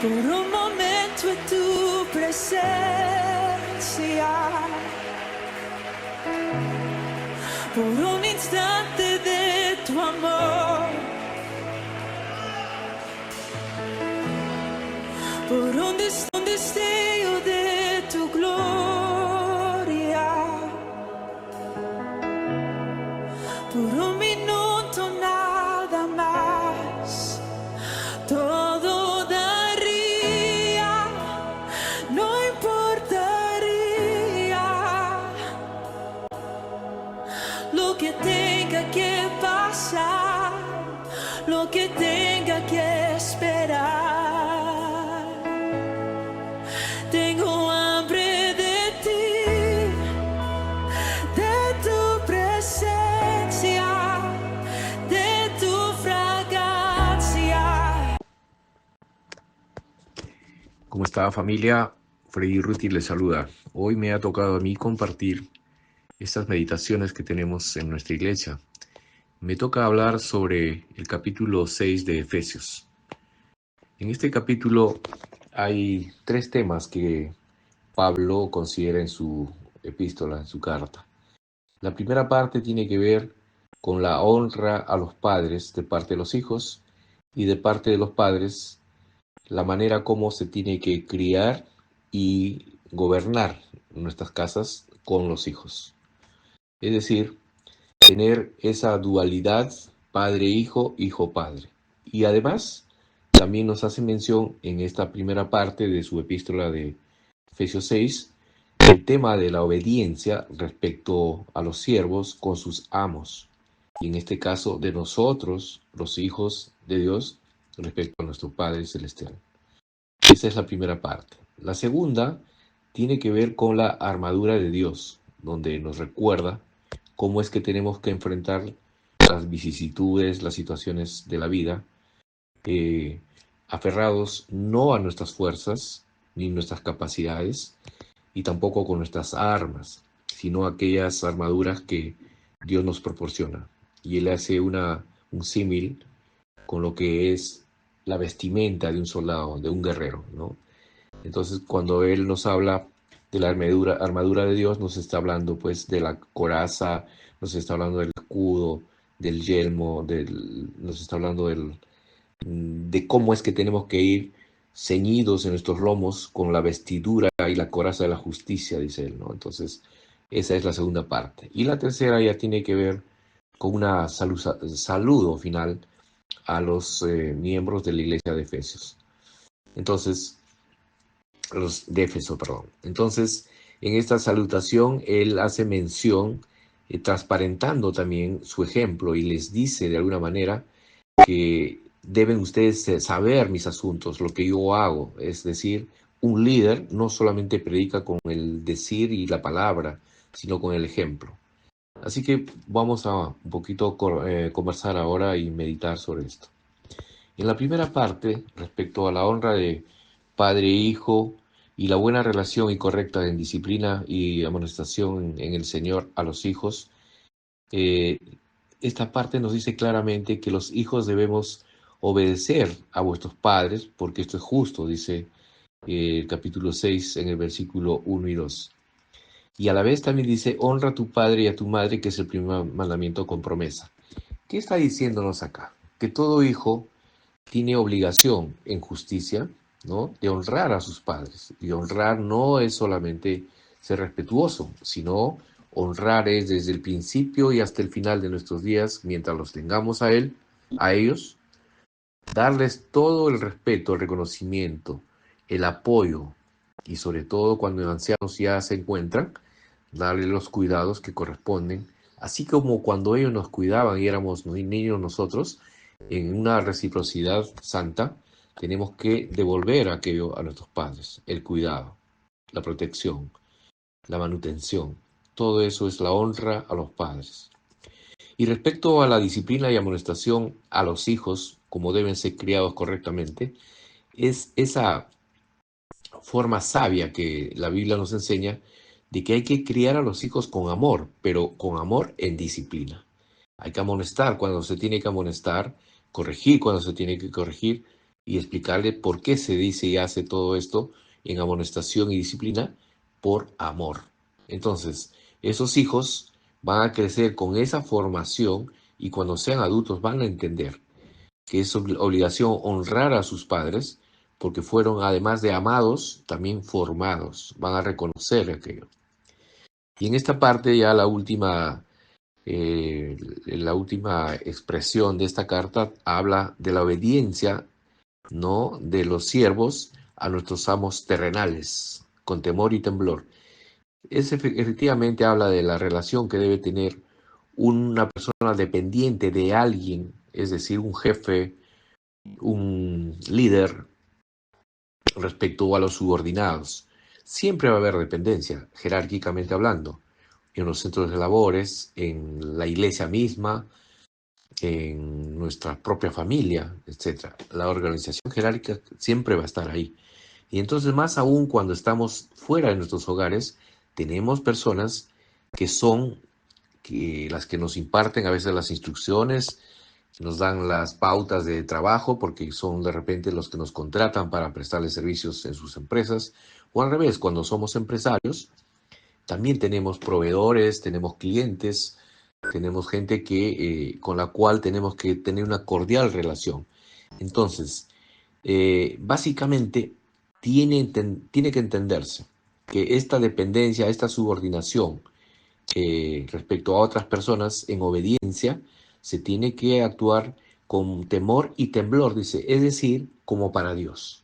por un momento en tu presencia, por un instante de tu amor, por un destello de tu gloria, por un minuto nada más. Todo daría, no importaría lo que tenga que pasar, lo que tenga que esperar. Tengo hambre de ti, de tu presencia, de tu fragancia. ¿Cómo está, familia? Freddy Ruti les saluda. Hoy me ha tocado a mí compartir estas meditaciones que tenemos en nuestra iglesia. Me toca hablar sobre el capítulo 6 de Efesios. En este capítulo hay 3 temas que Pablo considera en su epístola, en su carta. La primera parte tiene que ver con la honra a los padres de parte de los hijos y de parte de los padres la manera como se tiene que criar y gobernar nuestras casas con los hijos. Es decir, tener esa dualidad padre-hijo, hijo-padre. Y además, también nos hace mención en esta primera parte de su epístola de Efesios 6, el tema de la obediencia respecto a los siervos con sus amos. Y en este caso, de nosotros, los hijos de Dios, respecto a nuestro Padre Celestial. Esa es la primera parte. La segunda tiene que ver con la armadura de Dios, donde nos recuerda cómo es que tenemos que enfrentar las vicisitudes, las situaciones de la vida, aferrados no a nuestras fuerzas ni nuestras capacidades y tampoco con nuestras armas, sino aquellas armaduras que Dios nos proporciona. Y Él hace un símil con lo que es la vestimenta de un soldado, de un guerrero, ¿no? Entonces, cuando Él nos habla de la armadura de Dios, nos está hablando pues de la coraza, nos está hablando del escudo, del yelmo, nos está hablando de cómo es que tenemos que ir ceñidos en nuestros lomos con la vestidura y la coraza de la justicia, dice Él, ¿no? Entonces, esa es la segunda parte. Y la tercera ya tiene que ver con un saludo final a los miembros de la iglesia de Efesios. Entonces, los de Éfeso, perdón. Entonces, en esta salutación, él hace mención, transparentando también su ejemplo y les dice de alguna manera que deben ustedes saber mis asuntos, lo que yo hago. Es decir, un líder no solamente predica con el decir y la palabra, sino con el ejemplo. Así que vamos a un poquito conversar ahora y meditar sobre esto. En la primera parte, respecto a la honra de padre e hijo y la buena relación y correcta en disciplina y amonestación en el Señor a los hijos, esta parte nos dice claramente que los hijos debemos obedecer a vuestros padres, porque esto es justo, dice el capítulo 6 en el versículo 1 y 2. Y a la vez también dice, honra a tu padre y a tu madre, que es el primer mandamiento con promesa. ¿Qué está diciéndonos acá? Que todo hijo tiene obligación en justicia, ¿no?, de honrar a sus padres. Y honrar no es solamente ser respetuoso, sino honrar es desde el principio y hasta el final de nuestros días, mientras los tengamos a ellos, darles todo el respeto, el reconocimiento, el apoyo, y sobre todo cuando los ancianos ya se encuentran, darles los cuidados que corresponden, así como cuando ellos nos cuidaban y éramos niños nosotros, en una reciprocidad santa, tenemos que devolver aquello a nuestros padres, el cuidado, la protección, la manutención. Todo eso es la honra a los padres. Y respecto a la disciplina y amonestación a los hijos, como deben ser criados correctamente, es esa forma sabia que la Biblia nos enseña de que hay que criar a los hijos con amor, pero con amor en disciplina. Hay que amonestar cuando se tiene que amonestar, corregir cuando se tiene que corregir y explicarle por qué se dice y hace todo esto en amonestación y disciplina por amor. Entonces, esos hijos van a crecer con esa formación y cuando sean adultos van a entender que es obligación honrar a sus padres porque fueron, además de amados, también formados. Van a reconocer aquello. Y en esta parte ya la última expresión de esta carta habla de la obediencia, ¿no?, de los siervos a nuestros amos terrenales, con temor y temblor. Efectivamente habla de la relación que debe tener una persona dependiente de alguien, es decir, un jefe, un líder, respecto a los subordinados. Siempre va a haber dependencia, jerárquicamente hablando, en los centros de labores, en la iglesia misma, en nuestra propia familia, etc. La organización jerárquica siempre va a estar ahí. Y entonces, más aún cuando estamos fuera de nuestros hogares, tenemos personas que son las que nos imparten a veces las instrucciones, nos dan las pautas de trabajo, porque son de repente los que nos contratan para prestarles servicios en sus empresas, o al revés, cuando somos empresarios, también tenemos proveedores, tenemos clientes, tenemos gente con la cual tenemos que tener una cordial relación. Entonces, básicamente, tiene que entenderse que esta dependencia, esta subordinación respecto a otras personas en obediencia, se tiene que actuar con temor y temblor, dice, es decir, como para Dios,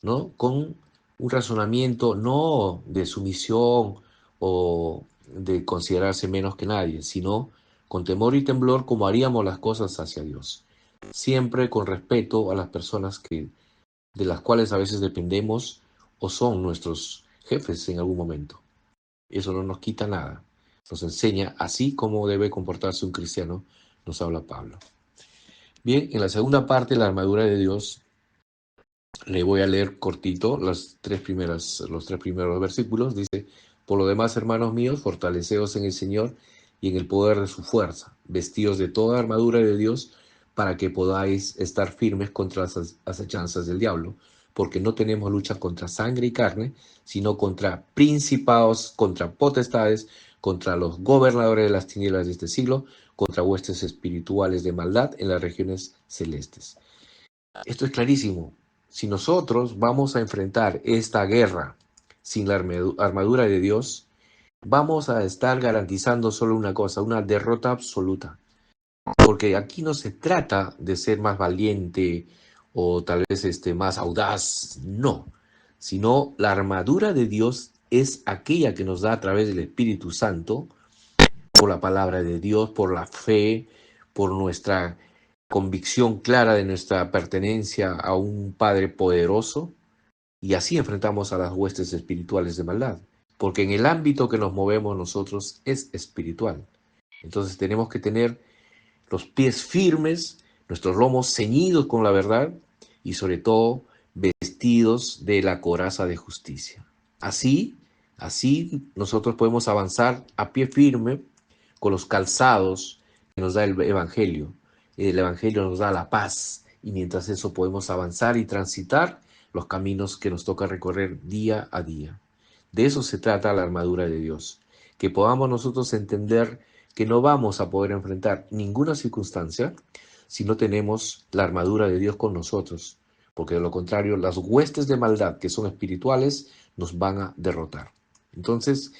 ¿no? Con un razonamiento no de sumisión o de considerarse menos que nadie, sino con temor y temblor como haríamos las cosas hacia Dios. Siempre con respeto a las personas de las cuales a veces dependemos o son nuestros jefes en algún momento. Eso no nos quita nada. Nos enseña así cómo debe comportarse un cristiano, nos habla Pablo. Bien, en la segunda parte, la armadura de Dios, le voy a leer cortito los tres primeros versículos. Dice: por lo demás, hermanos míos, fortaleceos en el Señor y en el poder de su fuerza, vestidos de toda armadura de Dios, para que podáis estar firmes contra las acechanzas del diablo, porque no tenemos lucha contra sangre y carne, sino contra principados, contra potestades, contra los gobernadores de las tinieblas de este siglo, contra huestes espirituales de maldad en las regiones celestes. Esto es clarísimo. Si nosotros vamos a enfrentar esta guerra sin la armadura de Dios, vamos a estar garantizando solo una cosa, una derrota absoluta. Porque aquí no se trata de ser más valiente o tal vez más audaz, no. Sino la armadura de Dios es aquella que nos da a través del Espíritu Santo, por la palabra de Dios, por la fe, por nuestra convicción clara de nuestra pertenencia a un Padre poderoso, y así enfrentamos a las huestes espirituales de maldad, porque en el ámbito que nos movemos nosotros es espiritual. Entonces tenemos que tener los pies firmes, nuestros lomos ceñidos con la verdad y sobre todo vestidos de la coraza de justicia. Así nosotros podemos avanzar a pie firme con los calzados que nos da el Evangelio. El Evangelio nos da la paz y mientras eso podemos avanzar y transitar los caminos que nos toca recorrer día a día. De eso se trata la armadura de Dios, que podamos nosotros entender que no vamos a poder enfrentar ninguna circunstancia si no tenemos la armadura de Dios con nosotros, porque de lo contrario las huestes de maldad que son espirituales nos van a derrotar. Entonces,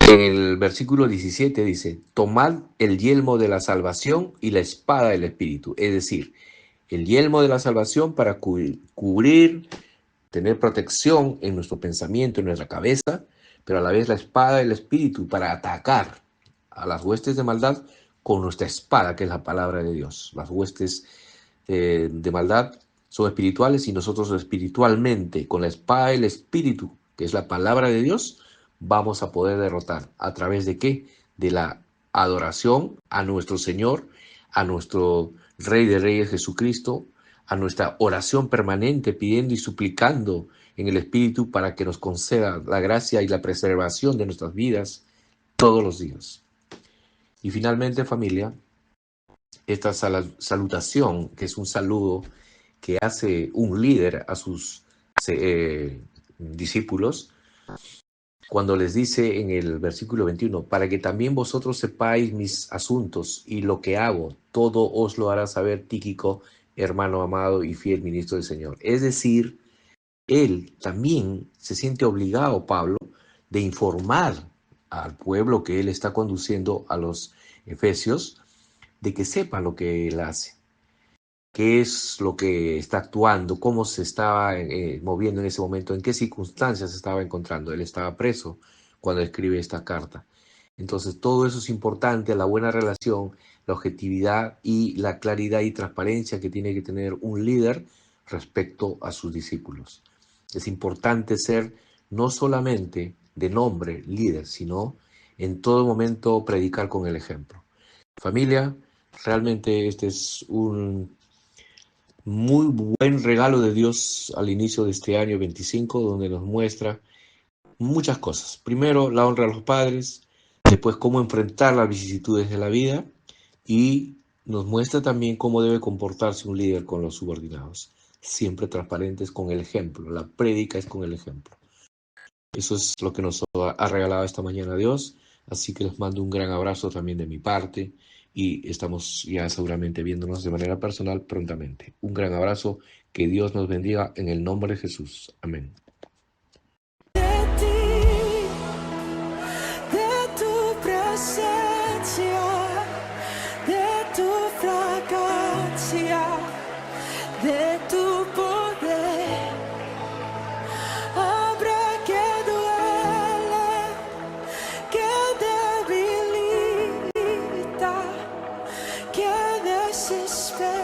en el versículo 17 dice: tomad el yelmo de la salvación y la espada del Espíritu, es decir, el yelmo de la salvación para cubrir, tener protección en nuestro pensamiento, en nuestra cabeza, pero a la vez la espada del Espíritu para atacar a las huestes de maldad con nuestra espada, que es la palabra de Dios. Las huestes de maldad son espirituales y nosotros espiritualmente, con la espada del Espíritu, que es la palabra de Dios, vamos a poder derrotar. ¿A través de qué? De la adoración a nuestro Señor, a nuestro Rey de Reyes Jesucristo, a nuestra oración permanente pidiendo y suplicando en el Espíritu para que nos conceda la gracia y la preservación de nuestras vidas todos los días. Y finalmente, familia, esta salutación, que es un saludo que hace un líder a sus discípulos, cuando les dice en el versículo 21, para que también vosotros sepáis mis asuntos y lo que hago, todo os lo hará saber Tíquico, hermano amado y fiel ministro del Señor. Es decir, él también se siente obligado, Pablo, de informar al pueblo que él está conduciendo, a los efesios, de que sepa lo que él hace, qué es lo que está actuando, cómo se estaba moviendo en ese momento, en qué circunstancias se estaba encontrando. Él estaba preso cuando escribe esta carta. Entonces, todo eso es importante, la buena relación, la objetividad y la claridad y transparencia que tiene que tener un líder respecto a sus discípulos. Es importante ser no solamente de nombre líder, sino en todo momento predicar con el ejemplo. Familia, realmente este es un muy buen regalo de Dios al inicio de este año 25, donde nos muestra muchas cosas. Primero, la honra a los padres, después cómo enfrentar las vicisitudes de la vida y nos muestra también cómo debe comportarse un líder con los subordinados. Siempre transparentes con el ejemplo. La prédica es con el ejemplo. Eso es lo que nos ha regalado esta mañana Dios. Así que les mando un gran abrazo también de mi parte y estamos ya seguramente viéndonos de manera personal prontamente. Un gran abrazo, que Dios nos bendiga en el nombre de Jesús. Amén. De ti, de tu presencia, de tu fragancia, de tu poder. Habrá que duele, que debilita, que desespera.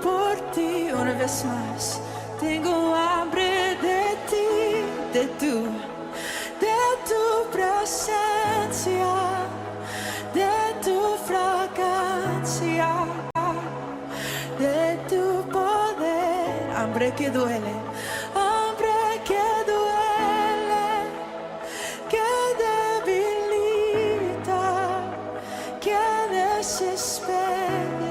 Por ti una vez más tengo hambre de ti, de tu presencia, de tu fragancia, de tu poder. Hambre que duele, hambre que duele, que debilita, que desespera.